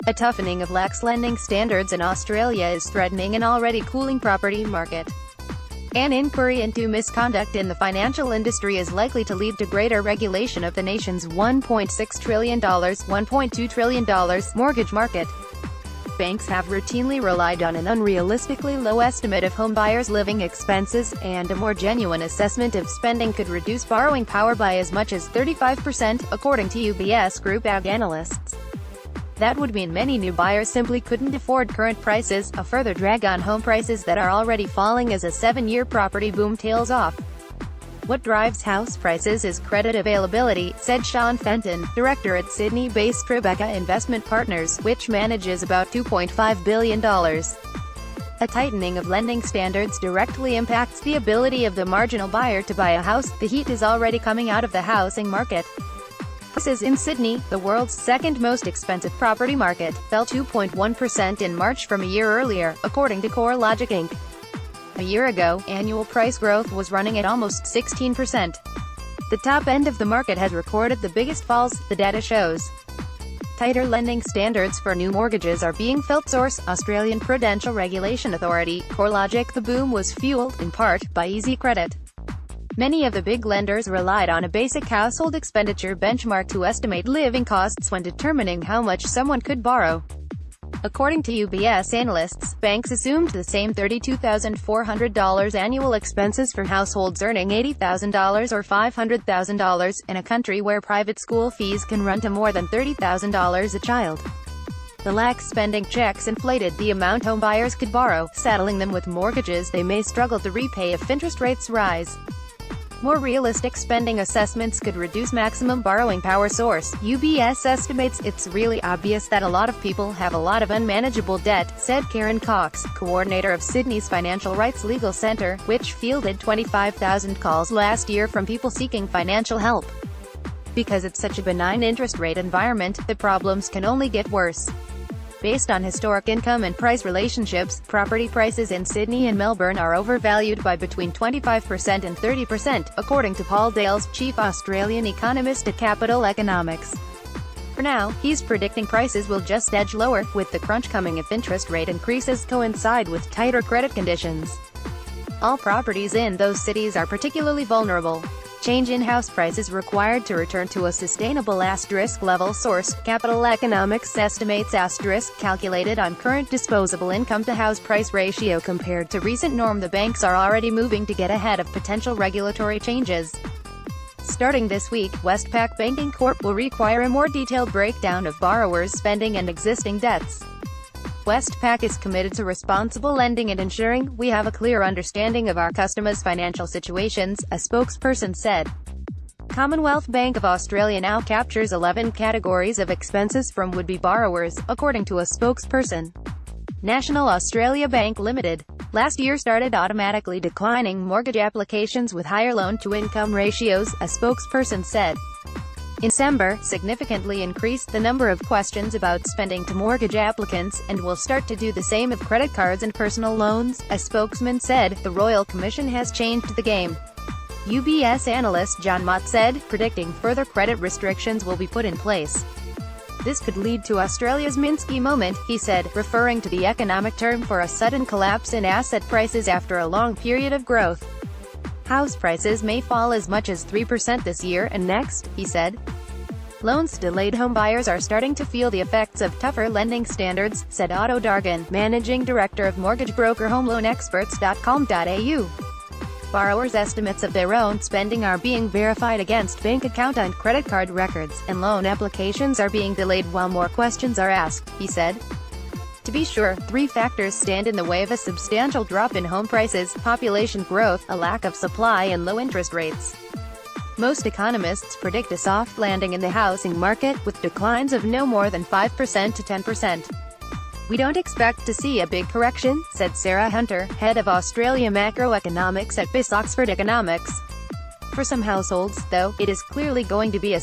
A toughening of lax lending standards in Australia is threatening an already cooling property market. An inquiry into misconduct in the financial industry is likely to lead to greater regulation of the nation's $1.6 trillion, $1.2 trillion mortgage market. Banks have routinely relied on an unrealistically low estimate of homebuyers' living expenses, and a more genuine assessment of spending could reduce borrowing power by as much as 35%, according to UBS Group AG analysts. That would mean many new buyers simply couldn't afford current prices, a further drag on home prices that are already falling as a 7-year property boom tails off. What drives house prices is credit availability, said Sean Fenton, director at Sydney-based Tribeca Investment Partners, which manages about $2.5 billion. A tightening of lending standards directly impacts the ability of the marginal buyer to buy a house. The heat is already coming out of the housing market. Prices in Sydney, the world's second most expensive property market, fell 2.1% in March from a year earlier, according to CoreLogic Inc. A year ago, annual price growth was running at almost 16%. The top end of the market has recorded the biggest falls, the data shows. Tighter lending standards for new mortgages are being felt. Source: Australian Prudential Regulation Authority. CoreLogic. The boom was fueled, in part, by easy credit. Many of the big lenders relied on a basic household expenditure benchmark to estimate living costs when determining how much someone could borrow. According to UBS analysts, banks assumed the same $32,400 annual expenses for households earning $80,000 or $500,000, in a country where private school fees can run to more than $30,000 a child. The lax spending checks inflated the amount homebuyers could borrow, saddling them with mortgages they may struggle to repay if interest rates rise. More realistic spending assessments could reduce maximum borrowing power. Source: UBS estimates. It's really obvious that a lot of people have a lot of unmanageable debt, said Karen Cox, coordinator of Sydney's Financial Rights Legal Centre, which fielded 25,000 calls last year from people seeking financial help. Because it's such a benign interest rate environment, the problems can only get worse. Based on historic income and price relationships, property prices in Sydney and Melbourne are overvalued by between 25% and 30%, according to Paul Dales, chief Australian economist at Capital Economics. For now, he's predicting prices will just edge lower, with the crunch coming if interest rate increases coincide with tighter credit conditions. All properties in those cities are particularly vulnerable. Change in house prices required to return to a sustainable asterisk level. Source: Capital Economics estimates asterisk calculated on current disposable income to house price ratio compared to recent norm. The banks are already moving to get ahead of potential regulatory changes. Starting this week, Westpac Banking Corp will require a more detailed breakdown of borrowers' spending and existing debts. Westpac is committed to responsible lending and ensuring we have a clear understanding of our customers' financial situations, a spokesperson said. Commonwealth Bank of Australia now captures 11 categories of expenses from would-be borrowers, according to a spokesperson. National Australia Bank Limited last year started automatically declining mortgage applications with higher loan-to-income ratios, a spokesperson said. In December, significantly increased the number of questions about spending to mortgage applicants, and will start to do the same with credit cards and personal loans, a spokesman said. The Royal Commission has changed the game. UBS analyst John Mott said, predicting further credit restrictions will be put in place. This could lead to Australia's Minsky moment, he said, referring to the economic term for a sudden collapse in asset prices after a long period of growth. House prices may fall as much as 3% this year and next, he said. Loans delayed. Homebuyers are starting to feel the effects of tougher lending standards, said Otto Dargan, managing director of mortgage broker homeloanexperts.com.au. Borrowers' estimates of their own spending are being verified against bank account and credit card records, and loan applications are being delayed while more questions are asked, he said. To be sure, 3 factors stand in the way of a substantial drop in home prices: population growth, a lack of supply and low interest rates. Most economists predict a soft landing in the housing market, with declines of no more than 5% to 10%. We don't expect to see a big correction, said Sarah Hunter, head of Australia macroeconomics at BIS Oxford Economics. For some households, though, it is clearly going to be a